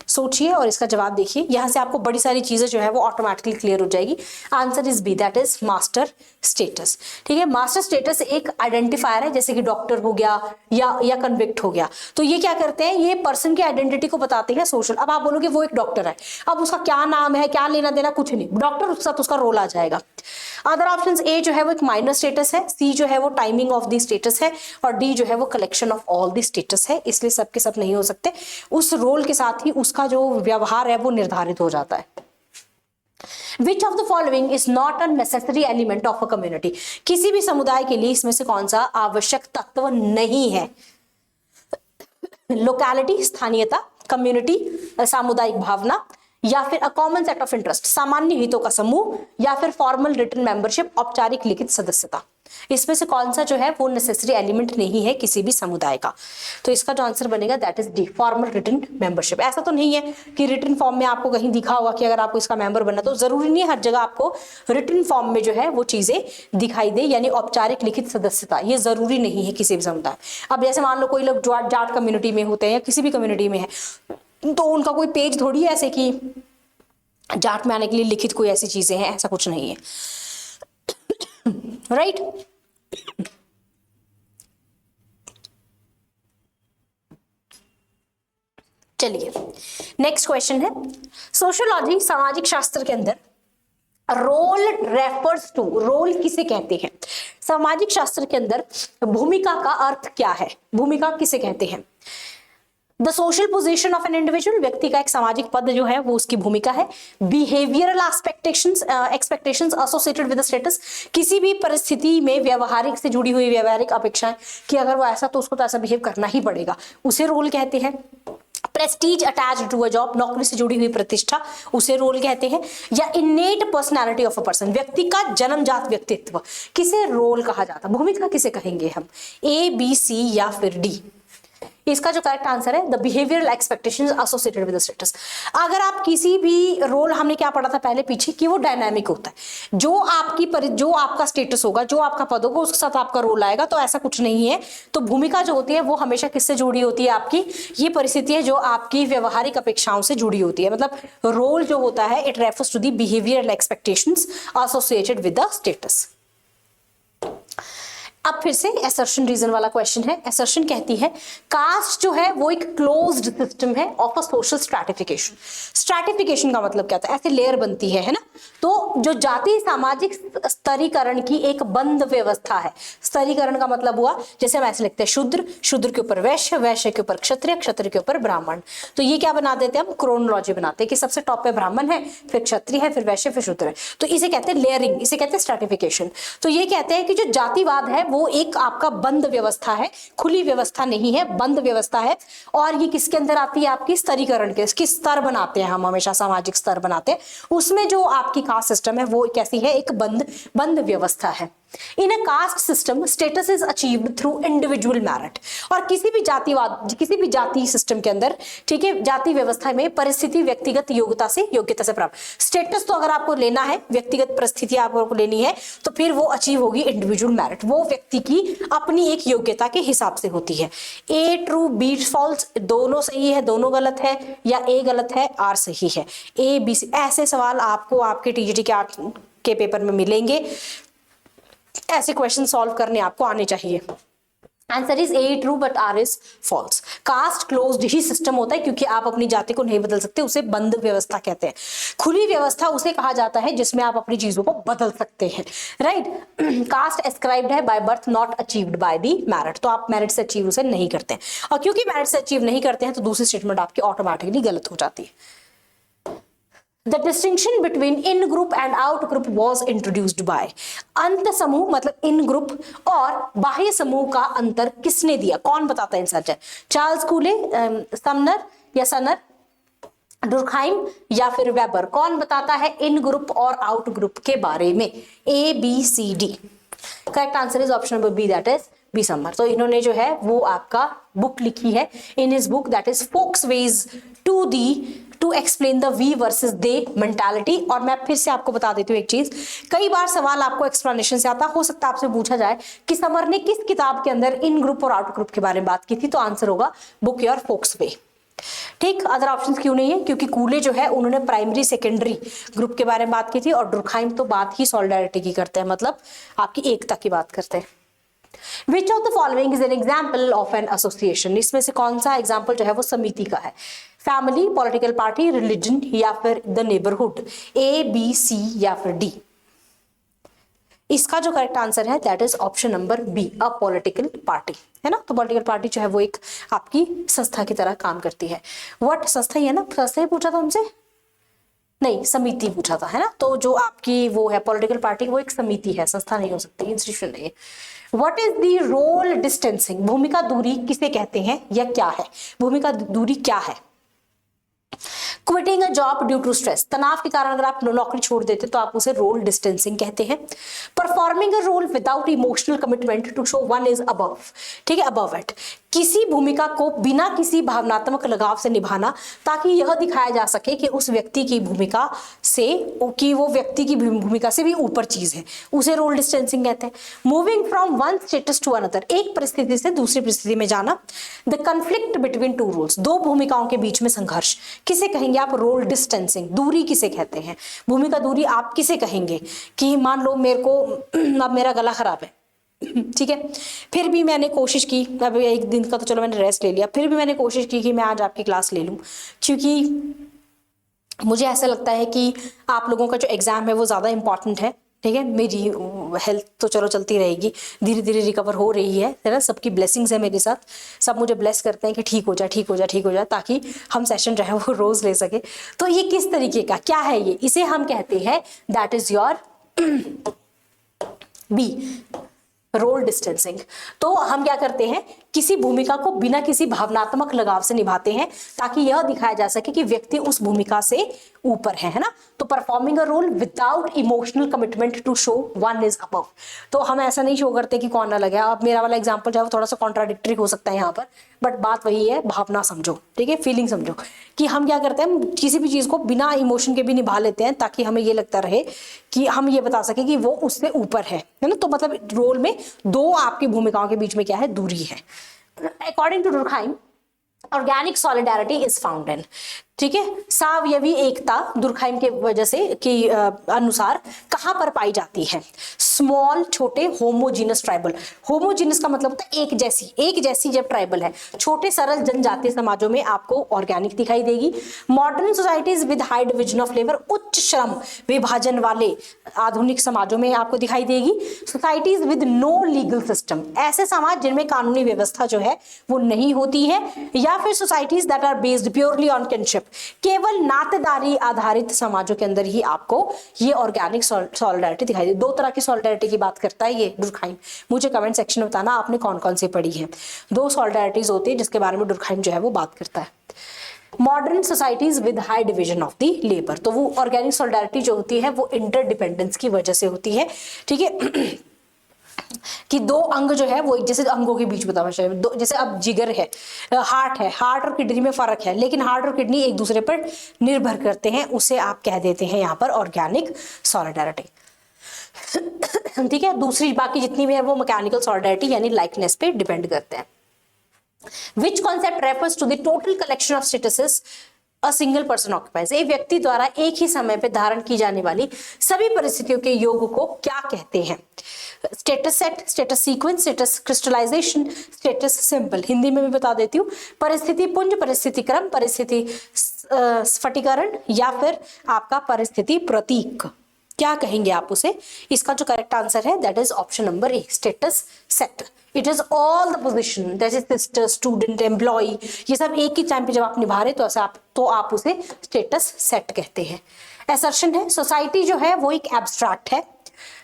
सोचिए और इसका जवाब देखिए। यहां से आपको बड़ी सारी चीजें जो है वो ऑटोमेटिकली क्लियर हो जाएगी। Answer is B, that is master status. ठीक है, मास्टर स्टेटस एक आइडेंटिफायर है, जैसे कि डॉक्टर हो गया या कन्विक्ट हो गया, तो ये क्या करते हैं? ये पर्सन की आइडेंटिटी को बताते हैं सोशल। अब आप बोलोगे वो एक डॉक्टर है, अब उसका क्या नाम है, क्या लेना देना, कुछ नहीं, डॉक्टर उसके साथ उसका रोल आ जाएगा। अदर ऑप्शंस, ए जो है वो एक माइनर स्टेटस है, सी जो है वो टाइमिंग ऑफ द स्टेटस है और डी जो है वो collection of all the status है। इसलिए सबके सब नहीं हो सकते, उस रोल के साथ ही उसका जो व्यवहार है वो निर्धारित हो जाता है। Which of the following is not a necessary element of a community? किसी भी समुदाय के लिए इसमें से कौन सा आवश्यक तत्व नहीं है? लोकैलिटी, स्थानीयता, कम्युनिटी, सामुदायिक भावना, या फिर a common set of interest, सामान्य हितों का समूह, या फिर फॉर्मल रिटन मेंबरशिप, औपचारिक लिखित सदस्यता? इसमें से कौन सा जो है वो नेसेसरी एलिमेंट नहीं है किसी भी समुदाय का? तो इसका जो आंसर बनेगा that is D, formal written membership. ऐसा तो नहीं है कि रिटन फॉर्म में आपको कहीं दिखा होगा कि अगर आपको इसका मेंबर बनना, तो जरूरी नहीं है हर जगह आपको रिटन फॉर्म में जो है वो चीजें दिखाई दे, यानी औपचारिक लिखित सदस्यता, ये जरूरी नहीं है किसी भी समुदाय। अब जैसे मान लो कोई लोग जाट कम्युनिटी में होते हैं या किसी भी कम्युनिटी में है, तो उनका कोई पेज थोड़ी है ऐसे कि जाट में आने के लिए लिखित कोई ऐसी चीजें हैं, ऐसा कुछ नहीं है, राइट? चलिए नेक्स्ट क्वेश्चन है, सोशियोलॉजी सामाजिक शास्त्र के अंदर रोल रेफर्स टू, रोल किसे कहते हैं? सामाजिक शास्त्र के अंदर भूमिका का अर्थ क्या है? भूमिका किसे कहते हैं? The social position of an individual, व्यक्ति का एक सामाजिक पद जो है वो उसकी भूमिका है। Behavioural expectations associated with status, किसी भी परिस्थिति में व्यवहारिक से जुड़ी हुई व्यवहारिक अपेक्षाएं कि अगर वो ऐसा तो उसको तो ऐसा बिहेव करना ही पड़ेगा, उसे रोल कहते हैं। Prestige attached to a job, नौकरी से जुड़ी हुई प्रतिष्ठा, उसे रोल कहते हैं। या इनेट पर्सनालिटी ऑफ अ पर्सन, व्यक्ति का जन्मजात व्यक्तित्व, किसे रोल कहा जाता है? भूमिका किसे कहेंगे हम? ए, बी, सी या फिर डी? इसका जो करेक्ट आंसर है the behavioural expectations associated with the status. अगर आप किसी भी रोल, हमने क्या पढ़ा था पहले पीछे कि वो डायनामिक होता है, जो आपका स्टेटस होगा, जो आपका पद होगा उसके साथ आपका रोल आएगा, तो ऐसा कुछ नहीं है। तो भूमिका जो होती है वो हमेशा किससे जुड़ी होती है, आपकी ये परिस्थिति है जो आपकी व्यवहारिक अपेक्षाओं से जुड़ी होती है। मतलब रोल जो होता है it refers to the behavioural expectations associated with the status. अब फिर से असर्शन रीजन वाला क्वेश्चन है। असर्शन कहती है कास्ट जो है वो एक क्लोज्ड सिस्टम है of a social stratification. Stratification का मतलब क्या होता है, ऐसे लेयर बनती है ना। तो जो जाति सामाजिक स्तरीकरण की एक बंद व्यवस्था है। स्तरीकरण का मतलब हुआ, जैसे हम ऐसे लिखते हैं शूद्र, शूद्र के ऊपर वैश्य, वैश्य के ऊपर क्षत्रिय, क्षत्रिय के ऊपर ब्राह्मण। तो ये क्या बना देते हैं हम, क्रोनोलॉजी बनाते हैं कि सबसे टॉप पे ब्राह्मण है, फिर क्षत्रिय है, फिर वैश्य, फिर शूद्र है। तो इसे कहते हैं लेयरिंग, इसे कहते हैं स्ट्रैटिफिकेशन। तो ये कहते हैं कि जो जातिवाद है वो एक आपका बंद व्यवस्था है, खुली व्यवस्था नहीं है, बंद व्यवस्था है। और ये किसके अंदर आती है, आपकी स्तरीकरण के, इसकी स्तर बनाते हैं हम, हमेशा सामाजिक स्तर बनाते हैं। उसमें जो आपकी कास्ट सिस्टम है वो कैसी है, एक बंद व्यवस्था है। In a caste system status is achieved through individual merit. और किसी भी जाति सिस्टम के अंदर, ठीक है, जाति व्यवस्था में परिस्थिति व्यक्तिगत योग्यता से प्राप्त। स्टेटस तो अगर आपको लेना है, व्यक्तिगत परिस्थिति आपको लेनी है, तो फिर वो अचीव होगी इंडिविजुअल मेरिट, वो व्यक्ति की अपनी एक योग्यता के हिसाब से होती है। ए ट्रू, बी फॉल्स, दोनों सही है, दोनों गलत है, या ए गलत है, आर सही है, ए बी सी। ऐसे सवाल आपको आपके टीजीटी के पेपर में मिलेंगे। ऐसे क्वेश्चन सॉल्व करने आपको आने चाहिए। Answer is A true but R is false. Caste closed ही सिस्टम होता है क्योंकि आप अपनी जाति को नहीं बदल सकते, उसे बंद व्यवस्था कहते हैं। खुली व्यवस्था उसे कहा जाता है जिसमें आप अपनी चीजों को बदल सकते हैं, राइट। कास्ट एस्क्राइब्ड है by birth, not achieved by the merit. तो आप मेरिट से अचीव उसे नहीं करते हैं, और क्योंकि मेरिट से अचीव नहीं करते हैं तो दूसरी स्टेटमेंट आपकी ऑटोमेटिकली गलत हो जाती है। The distinction between in group and out group was introduced by। अंत समूह मतलब इन ग्रुप और बाह्य समूह का अंतर किसने दिया, कौन बताता है इंसर्जर? चार्ल्स कूले, समनर या सनर, डुरखाइम या फिर वेबर। कौन बताता है इन ग्रुप और आउट ग्रुप के बारे में? A B C D. Correct answer is option number B, that is B Sumner. तो इन्होंने जो है वो आपका बुक लिखी है in his book, that is Folkways to explain the we versus they mentality. और मैं फिर से आपको बता देती हूँ एक चीज, कई बार सवाल आपको एक्सप्लेनेशन से आता, हो सकता है आपसे पूछा जाए कि समर ने किस किताब के अंदर इन ग्रुप और आउट ग्रुप के बारे में बात की थी, तो आंसर होगा बुक योर फोक्स वे। ठीक, अदर ऑप्शंस क्यों नहीं है, क्योंकि कूले जो है उन्होंने प्राइमरी सेकेंडरी ग्रुप के बारे में बात की थी, और डुरखाइम तो बात ही सॉलिडारिटी की करते हैं, मतलब आपकी एकता की बात करते हैं। Which of the following is an example of an association? इसमें से कौन सा एग्जाम्पल जो है वो समिति का है? फैमिली, पॉलिटिकल पार्टी, रिलीजन या फिर the neighbourhood? A B C या फिर डी? इसका जो करेक्ट आंसर है that is option number B, a political party, है ना। तो पॉलिटिकल पार्टी जो है वो एक आपकी संस्था की तरह काम करती है। व्हाट, संस्था ही है ना, संस्था ही पूछा था हमसे, नहीं समिति पूछा था, है ना। तो जो आपकी वो है पॉलिटिकल पार्टी, वो एक समिति है, संस्था नहीं हो सकती, इंस्टीट्यूशन नहीं है। What is the role distancing? भूमिका दूरी किसे कहते हैं या क्या है? भूमिका दूरी क्या है? Quitting a job due to stress, तनाव के कारण अगर आप नौकरी छोड़ देते तो आप उसे रोल डिस्टेंसिंग कहते हैं। Performing a role without emotional commitment to show one is above, ठीक है, अबव इट, किसी भूमिका को बिना किसी भावनात्मक लगाव से निभाना ताकि यह दिखाया जा सके कि उस व्यक्ति की भूमिका से, कि वो व्यक्ति की भूमिका से भी ऊपर चीज है, उसे रोल डिस्टेंसिंग कहते हैं। Moving from one status to another, एक परिस्थिति से दूसरी परिस्थिति में जाना। The conflict between two roles, दो भूमिकाओं के बीच में संघर्ष, किसे कहेंगे आप? Role distancing. दूरी किसे कहते हैं? भूमिका दूरी आप किसे कहेंगे? कि मान लो मेरे को अब मेरा गला खराब है, ठीक है, फिर भी मैंने कोशिश की, अब एक दिन का तो चलो मैंने रेस्ट ले लिया, फिर भी मैंने कोशिश की कि मैं आज आपकी क्लास ले लूं, क्योंकि मुझे ऐसा लगता है कि आप लोगों का जो एग्जाम है वो ज़्यादा इंपॉर्टेंट है, ठीक है। मेरी हेल्थ तो चलो चलती रहेगी, धीरे धीरे रिकवर हो रही है ना, सबकी ब्लेसिंग्स है मेरे साथ, सब मुझे ब्लेस करते हैं कि ठीक हो जाए, ठीक हो जाए, ठीक हो जाए, ताकि हम सेशन जो है वो रोज़ ले सके। तो ये किस तरीके का क्या है ये? इसे हम कहते हैं that is your B, role distancing. तो हम क्या करते हैं किसी भूमिका को बिना किसी भावनात्मक लगाव से निभाते हैं ताकि यह दिखाया जा सके कि व्यक्ति उस भूमिका से ऊपर है ना। तो performing a role without emotional commitment to show one is above. तो हम ऐसा नहीं शो करते कि कौन अलग है। अब मेरा वाला एग्जांपल जो है वो थोड़ा सा कॉन्ट्राडिक्टरी हो सकता है यहाँ पर, बट बात वही है, भावना समझो, ठीक है, फीलिंग समझो कि हम क्या करते हैं, हम किसी भी चीज को बिना इमोशन के भी निभा लेते हैं ताकि हमें ये लगता रहे कि हम ये बता सके कि वो उससे ऊपर है ना। तो मतलब रोल में दो आपकी भूमिकाओं के बीच में क्या है, दूरी है। According to Durkheim, organic solidarity is found in, ठीक है, सावयवी एकता दुर्खाइम के वजह से कि अनुसार कहां पर पाई जाती है? स्मॉल, छोटे, होमोजीनस ट्राइबल। होमोजीनस का मतलब होता है एक जैसी, एक जैसी जब ट्राइबल है, छोटे सरल जनजातीय समाजों में आपको ऑर्गेनिक दिखाई देगी। Modern societies with high division of labour, उच्च श्रम विभाजन वाले आधुनिक समाजों में आपको दिखाई देगी। Societies with no legal system, ऐसे समाज जिनमें कानूनी व्यवस्था जो है वो नहीं होती है। या फिर societies that are based purely on kinship, केवल नातेदारी आधारित समाजों के अंदर ही आपको ये ऑर्गेनिक सॉलिडारिटी दिखाई दे। दो तरह की सॉलिडारिटी की बात करता है ये दुर्खाइम। मुझे कमेंट सेक्शन में बताना आपने कौन कौन सी पढ़ी है। दो सॉलिडारिटीज होती है जिसके बारे में दुर्खाइम जो है वो बात करता है। Modern societies with high division of the labour, तो वो ऑर्गेनिक सॉलिडारिटी जो होती है वो इंटरडिपेंडेंस की वजह से होती है, ठीक है, कि दो अंग जो है वो जैसे अंगों के बीच बताना चाहिए, जैसे अब जिगर है, हार्ट है, हार्ट और किडनी में फर्क है, लेकिन हार्ट और किडनी एक दूसरे पर निर्भर करते हैं, उसे आप कह देते हैं यहाँ पर ऑर्गेनिक सॉलिडारिटी, ठीक है। दूसरी बाकी जितनी भी है वो मैकेनिकल सॉलिडारिटी यानी लाइकनेस पे डिपेंड करते हैं। Which concept refers to the total collection of statuses a single person occupies? एक व्यक्ति द्वारा एक ही समय पे धारण की जाने वाली सभी परिस्थितियों के योग को क्या कहते हैं? Status set, status sequence, status crystallisation, status symbol. Hindi में भी बता देती हूँ, परिस्थिति पुंज, परिस्थिति क्रम, परिस्थिति स्फटिकरण या फिर आपका परिस्थिति प्रतीक, क्या कहेंगे आप उसे? इसका जो करेक्ट आंसर है that is option number A, status set. It is all the position that is sister, student, employ, ये सब एक ही टाइम पे जब आप निभा रहे तो आप उसे स्टेटस सेट कहते हैं। असर्शन है, सोसाइटी जो है वो एक एब्स्ट्रैक्ट है,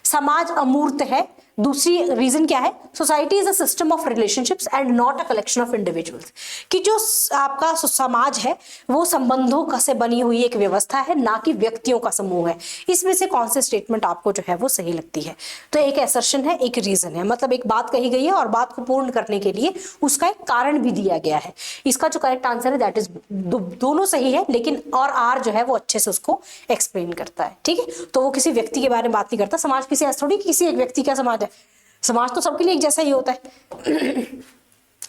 समाज अमूर्त है। दूसरी रीजन क्या है? Society is a system of relationships and not a collection of individuals, कि जो आपका समाज है वो संबंधों का से बनी हुई एक व्यवस्था है, ना कि व्यक्तियों का समूह है। इसमें से कौन सी स्टेटमेंट आपको जो है वो सही लगती है? तो एक असर्शन है, एक रीजन है, मतलब एक बात कही गई है और बात को पूर्ण करने के लिए उसका एक कारण भी दिया गया है। इसका जो करेक्ट आंसर है दैट इज दोनों सही है, लेकिन और आर जो है वो अच्छे से उसको एक्सप्लेन करता है, ठीक है। तो वो किसी व्यक्ति के बारे में बात नहीं करता। समाज किसी ऐसा थोड़ी किसी एक व्यक्ति का समाज है, समाज तो सबके लिए एक जैसा ही होता है।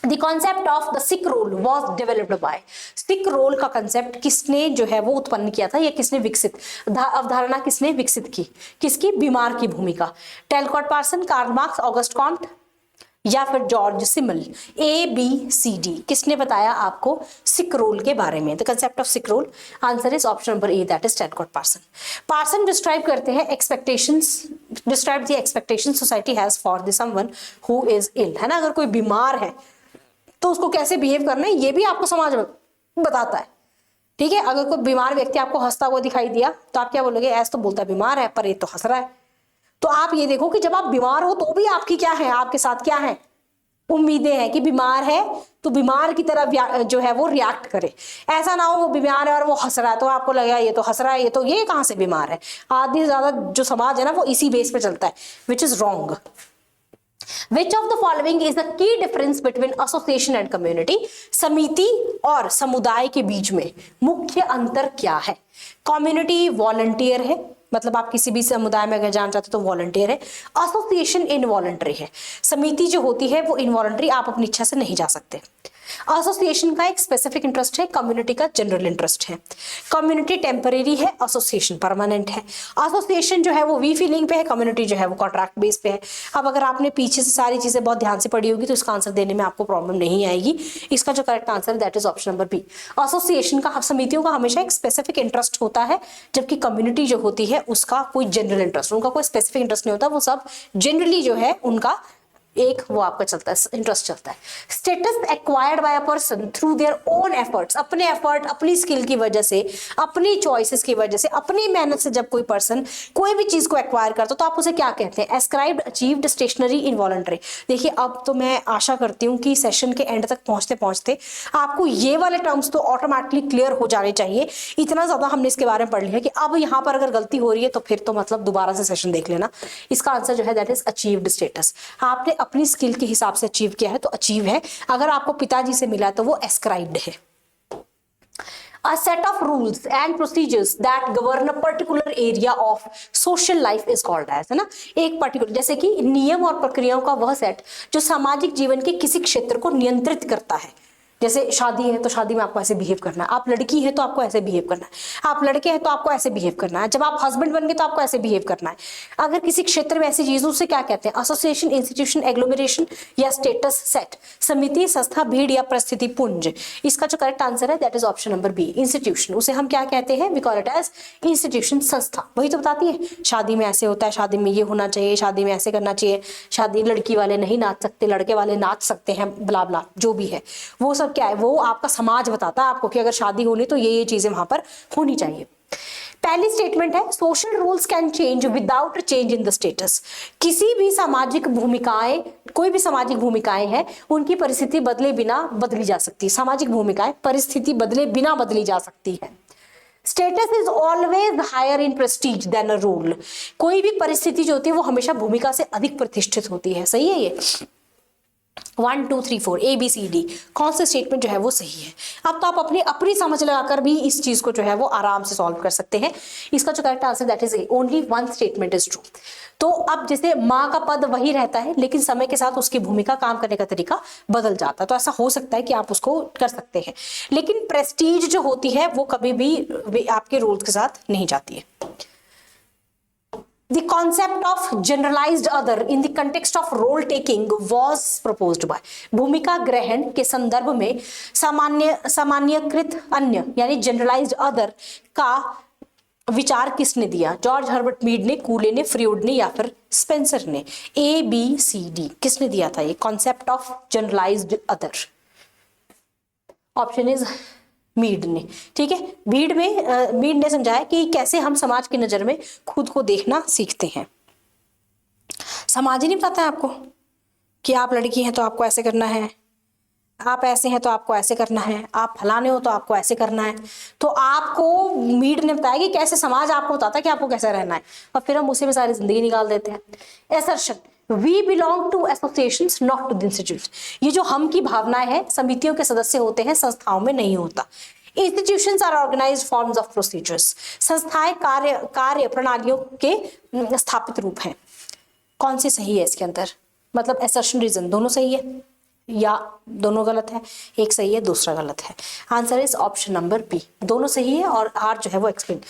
The concept of the sick role was developed by, sick role का कंसेप्ट किसने जो है वो उत्पन्न किया था या किसने विकसित, अवधारणा किसने विकसित की? किसकी? बीमार की भूमिका। Talcott Parson, Karl Marx, August Comte या फिर जॉर्ज सिमल। ए बी सी डी, किसने बताया आपको सिक रोल के बारे में? The concept of sick role, answer is option number A, that is Talcott Parson. Parson describe करते हैं expectations, describe the expectation society has for the someone who is ill, है ना। अगर कोई बीमार है तो उसको कैसे बिहेव करना है ये भी आपको समाज में बताता है, ठीक है। अगर कोई बीमार व्यक्ति आपको हंसता हुआ दिखाई दिया तो आप क्या बोलोगे? ऐसा तो बोलता बीमार है पर ये तो हंस रहा है। तो आप ये देखो कि जब आप बीमार हो तो भी आपकी क्या है, आपके साथ क्या है, उम्मीदें हैं कि बीमार है तो बीमार की तरह जो है वो रिएक्ट करे। ऐसा ना हो वो बीमार है और वो हंस रहा है तो आपको लगेगा ये तो हंस रहा है, ये कहां से बीमार है। आधी से ज्यादा जो समाज है ना वो इसी बेस पे चलता है, which is wrong. Which of the following is the key difference between association and community? समिति और समुदाय के बीच में मुख्य अंतर क्या है? कम्युनिटी वॉलंटियर है, मतलब आप किसी भी समुदाय में अगर जाना चाहते हो तो वॉलंटियर है। एसोसिएशन इनवॉलंटरी है, समिति जो होती है वो इनवॉलंटरी, आप अपनी इच्छा से नहीं जा सकते। एसोसिएशन का एक स्पेसिफिक इंटरेस्ट है, कम्युनिटी का जनरल इंटरेस्ट है। कम्युनिटी टेम्परेरी है, एसोसिएशन परमानेंट है। एसोसिएशन जो है वो वी फीलिंग पे है, कम्युनिटी जो है वो कॉन्ट्रैक्ट बेस पे है। अब अगर आपने पीछे से सारी चीजें बहुत ध्यान से पढ़ी होगी तो इसका आंसर देने में आपको प्रॉब्लम नहीं आएगी। इसका जो correct answer that is option number B. Association का, समितियों का हमेशा एक स्पेसिफिक इंटरेस्ट होता है, जबकि कम्युनिटी जो होती है उसका कोई जनरल इंटरेस्ट, उनका कोई स्पेसिफिक इंटरेस्ट नहीं होता, वो सब जनरली जो है उनका एक वो आपका चलता है, इंटरेस्ट चलता है। Status acquired by a person through their own efforts, अपने एफर्ट, अपनी स्किल की वजह से, अपनी चॉइसेस की वजह से, अपनी मेहनत से जब कोई पर्सन कोई भी चीज को एक्वायर करता तो आप उसे क्या कहते हैं? Ascribed, achieved, stationary, involuntary. देखिए अब तो मैं आशा करती हूँ कि सेशन के एंड तक पहुंचते पहुंचते आपको ये वाले टर्म्स तो ऑटोमेटिकली क्लियर हो जाने चाहिए। इतना ज्यादा हमने इसके बारे में पढ़ लिया कि अब यहाँ पर अगर गलती हो रही है तो फिर तो मतलब दोबारा से सेशन देख लेना। इसका आंसर जो है दैट इज अचीव्ड स्टेटस। आपने अपनी स्किल के हिसाब से अचीव किया है तो अचीव है, अगर आपको पिताजी से मिला तो वो एस्क्राइब्ड है। A set of rules and procedures that govern a particular area of social life is called as, है ना, एक पर्टिकुलर, जैसे कि नियम और प्रक्रियाओं का वह सेट जो सामाजिक जीवन के किसी क्षेत्र को नियंत्रित करता है। जैसे शादी है तो शादी में आपको ऐसे बिहेव करना है, आप लड़की है तो आपको ऐसे बिहेव करना है, आप लड़के हैं तो आपको ऐसे बिहेव करना है, जब आप हस्बैंड बन गए तो आपको ऐसे बिहेव करना है। अगर किसी क्षेत्र में ऐसी चीजों से क्या कहते हैं? एसोसिएशन, इंस्टीट्यूशन, एग्लोमेरेशन या स्टेटस सेट, समिति, संस्था, भीड़ या परिस्थिति पुंज। इसका जो करेक्ट आंसर है that is option number B, institution. उसे हम क्या कहते हैं? We call it as institution, संस्था। वही तो बताती है शादी में ऐसे होता है, शादी में ये होना चाहिए, शादी में ऐसे करना चाहिए, शादी लड़की वाले नहीं नाच सकते, लड़के वाले नाच सकते हैं, ब्ला ब्ला जो भी है वो सब क्या है? वो आपका समाज बताता है आपको कि अगर शादी होनी तो ये चीजें वहां पर होनी चाहिए। पहली स्टेटमेंट है social rules can change without change in the status. किसी भी सामाजिक भूमिकाएं, कोई भी सामाजिक भूमिकाएं हैं उनकी परिस्थिति बदले बिना बदली जा सकती है। सामाजिक भूमिकाएं परिस्थिति बदले बिना बदली जा सकती है। Status is always higher in prestige than a role. कोई भी परिस्थिति जो होती है वो हमेशा भूमिका से अधिक प्रतिष्ठित होती है। सही है ये? 1 2 3 4 ABCD कौन सा स्टेटमेंट जो है वो सही है? अब तो आप अपनी समझ लगाकर भी इस चीज को जो है वो आराम से सॉल्व कर सकते हैं। इसका जो correct answer that is a, only one statement is true. तो अब जैसे माँ का पद वही रहता है लेकिन समय के साथ उसकी भूमिका, काम करने का तरीका बदल जाता है, तो ऐसा हो सकता है कि आप उसको कर सकते हैं, लेकिन प्रेस्टीज जो होती है वो कभी भी आपके रूल्स के साथ नहीं जाती है। The concept of generalized other in the context of role taking was proposed by, भूमिका ग्रहण के संदर्भ में सामान्यकृत अन्य यानी जनरलाइज्ड अदर का विचार किसने दिया? जॉर्ज हर्बर्ट मीड ने, कूले ने, फ्रीउड ने या फिर स्पेंसर ने? ABCD किसने दिया था ये concept of generalised other? Option is Mead ने। ठीक है, मीड ने समझाया कि कैसे हम समाज की नजर में खुद को देखना सीखते हैं। समाज ही नहीं बताता है आपको कि आप लड़की हैं तो आपको ऐसे करना है, आप ऐसे हैं तो आपको ऐसे करना है, आप फलाने हो तो आपको ऐसे करना है। तो आपको मीड ने बताया कि कैसे समाज आपको बताता है कि आपको कैसे रहना है, और फिर हम उसी में सारी जिंदगी निकाल देते हैं। Assertion, we belong to associations not to the institute. ये जो हम की भावनाएं हैं समितियों के सदस्य होते हैं, संस्थाओं में नहीं होता। Institutions are organised forms of procedures. संस्थाएं कार्य प्रणालियों के स्थापित रूप हैं। कौन सी सही है इसके अंदर? मतलब एसर्शन, रीजन दोनों सही है या दोनों गलत है? एक सही है दूसरा गलत है। Answer is option number B, दोनों सही है और आर जो है वो एक्सप्लेन।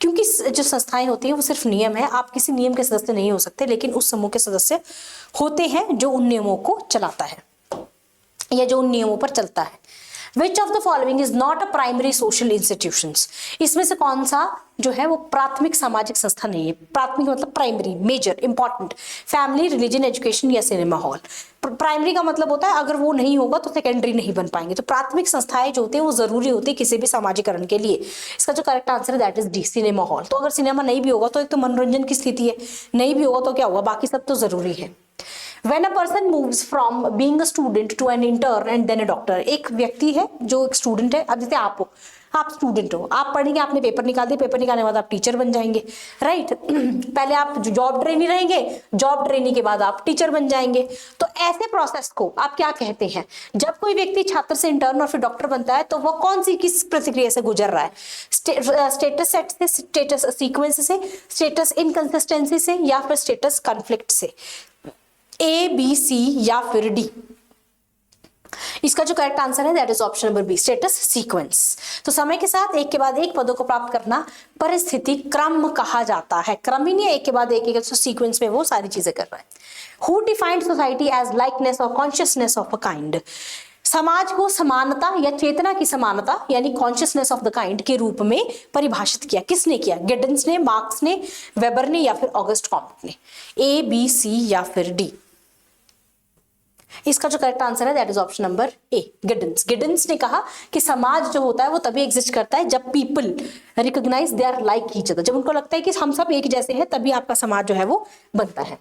क्योंकि जो संस्थाएं होती हैं वो सिर्फ नियम है, आप किसी नियम के सदस्य नहीं हो सकते, लेकिन उस समूह के सदस्य होते हैं जो उन नियमों को चलाता है या जो उन नियमों पर चलता है। Which of the following is not a primary social institutions? इसमें से कौन सा जो है वो प्राथमिक सामाजिक संस्था नहीं है? प्राथमिक मतलब primary, major, important, family, religion, education या सिनेमा हॉल। प्राइमरी का मतलब होता है अगर वो नहीं होगा तो सेकेंडरी नहीं बन पाएंगे। तो प्राथमिक संस्थाएं जो होती है वो जरूरी होती है किसी भी सामाजिकरण के लिए। इसका जो करेक्ट आंसर है that is D, cinema hall. तो अगर सिनेमा नहीं भी होगा तो एक तो मनोरंजन की स्थिति है, नहीं भी होगा तो क्या होगा, बाकी सब तो जरूरी है। When a person moves from being a student to an intern and then a doctor, एक व्यक्ति है जो एक स्टूडेंट है, अब जैसे आप हो, आप स्टूडेंट हो, आप पढ़ेंगे, आपने पेपर निकाल दिया, पेपर निकालने के बाद आप टीचर बन जाएंगे, राइट? पहले आप जॉब ट्रेनी रहेंगे, जॉब ट्रेनी के बाद आप टीचर बन जाएंगे। तो ऐसे प्रोसेस को आप क्या कहते हैं? जब कोई व्यक्ति छात्र से इंटर्न और फिर डॉक्टर बनता है तो वो कौन सी किस प्रक्रिया से गुजर रहा है? स्टेटस सेट से, स्टेटस सीक्वेंस से, स्टेटस इनकंसिस्टेंसी से या फिर स्टेटस कॉन्फ्लिक्ट से? ABC या फिर D? इसका जो करेक्ट आंसर है that is option number B, status sequence. तो समय के साथ एक के बाद एक पदों को प्राप्त करना परिस्थिति क्रम कहा जाता है। क्रम ही नहीं है, एक के बाद एक तो सीक्वेंस में वो सारी चीजें कर रहा है। Who defined society as likeness और कॉन्शियसनेस ऑफ अ काइंड? समाज को समानता या चेतना की समानता यानी कॉन्शियसनेस ऑफ द काइंड के रूप में परिभाषित किया। किसने किया? गिडन्स ने, मार्क्स ने, वेबर ने या फिर ऑगस्ट कॉम्ट ने? ABC या फिर D? इसका जो करेक्ट आंसर है that is option number A, Giddens. Giddens ने कहा कि समाज जो होता है वो तभी एग्जिस्ट करता है जब people recognise they are like each other, जब उनको लगता है कि हम सब एक जैसे हैं, तभी आपका समाज जो है वो बनता है।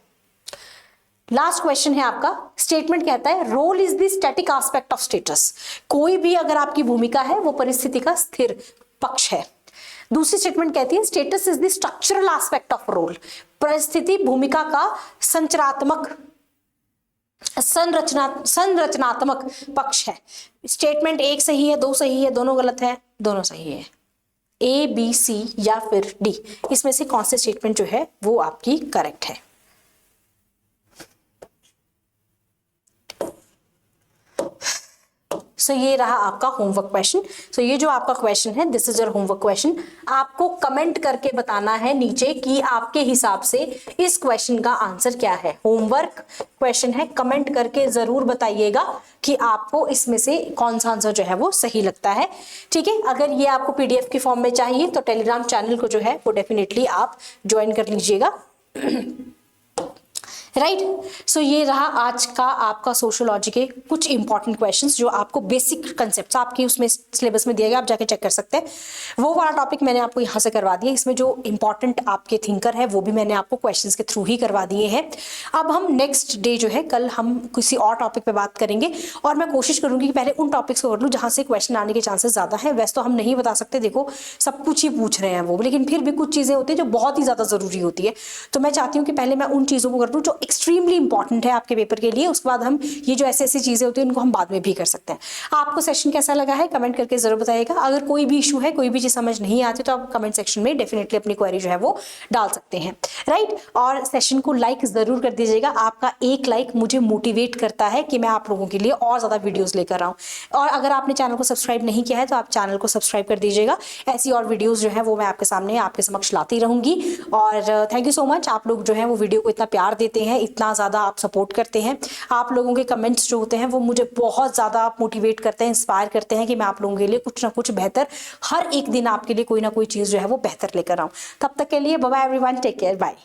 लास्ट क्वेश्चन है आपका, स्टेटमेंट कहता है role is the static aspect of status. कोई भी अगर आपकी भूमिका है वो परिस्थिति का स्थिर पक्ष है। दूसरी स्टेटमेंट कहती है status is the structural aspect of role. परिस्थिति भूमिका का संरचनात्मक पक्ष है। स्टेटमेंट एक सही है, दो सही है, दोनों गलत है, दोनों सही है। ए, बी, सी या फिर डी, इसमें से कौन से स्टेटमेंट जो है वो आपकी करेक्ट है? सो ये रहा आपका होमवर्क क्वेश्चन। सो ये जो आपका क्वेश्चन है this is your homework question. आपको कमेंट करके बताना है नीचे कि आपके हिसाब से इस क्वेश्चन का आंसर क्या है। होमवर्क क्वेश्चन है, कमेंट करके जरूर बताइएगा कि आपको इसमें से कौन सा आंसर जो है वो सही लगता है। ठीक है, अगर ये आपको पीडीएफ की फॉर्म में चाहिए तो टेलीग्राम चैनल को जो है वो डेफिनेटली आप ज्वाइन कर लीजिएगा। राइट, सो ये रहा आज का आपका सोशियोलॉजी के कुछ इंपॉर्टेंट क्वेश्चंस जो आपको बेसिक कंसेप्ट्स आपके उसमें सिलेबस में दिया गया, आप जाके चेक कर सकते हैं। वो वाला टॉपिक मैंने आपको यहाँ से करवा दिया। इसमें जो इंपॉर्टेंट आपके थिंकर है वो भी मैंने आपको क्वेश्चंस के थ्रू ही करवा दिए हैं। अब हम नेक्स्ट डे जो है कल हम किसी और टॉपिक पे बात करेंगे और मैं कोशिश करूंगी कि पहले उन टॉपिक्स को कर लूँ जहाँ से क्वेश्चन आने के चांसेस ज़्यादा है। वैसे तो हम नहीं बता सकते, देखो सब कुछ ही पूछ रहे हैं वो, लेकिन फिर भी कुछ चीज़ें होती है जो बहुत ही ज़्यादा ज़रूरी होती है। तो मैं चाहती हूँ कि पहले मैं उन चीज़ों को कर लूँ जो एक्सट्रीमली इंपॉर्टेंट है आपके पेपर के लिए। उसके बाद हम ये जो ऐसी ऐसी चीजें होती हैं उनको हम बाद में भी कर सकते हैं। आपको सेशन कैसा लगा है कमेंट करके जरूर बताइएगा। अगर कोई भी इशू है, कोई भी चीज समझ नहीं आती तो आप कमेंट सेक्शन में डेफिनेटली अपनी क्वेरी जो है वो डाल सकते हैं। राइट, और सेशन को लाइक जरूर कर दीजिएगा। आपका एक लाइक मुझे मोटिवेट करता है कि मैं आप लोगों के लिए और ज्यादा वीडियोस लेकर आऊं। और अगर आपने चैनल को सब्सक्राइब नहीं किया है तो आप चैनल को सब्सक्राइब कर दीजिएगा। ऐसी और वीडियोस जो है वो मैं आपके सामने आपके समक्ष लाती रहूंगी। और थैंक यू सो मच, आप लोग जो है वो वीडियो को इतना प्यार देते हैं, इतना ज्यादा आप सपोर्ट करते हैं। आप लोगों के कमेंट्स जो होते हैं वो मुझे बहुत ज़्यादा मोटिवेट करते हैं, इंस्पायर करते हैं कि मैं आप लोगों के लिए कुछ ना कुछ बेहतर हर एक दिन आपके लिए कोई ना कोई चीज़ जो है वो बेहतर लेकर आऊँ। तब तक के लिए bye bye everyone, take care, bye.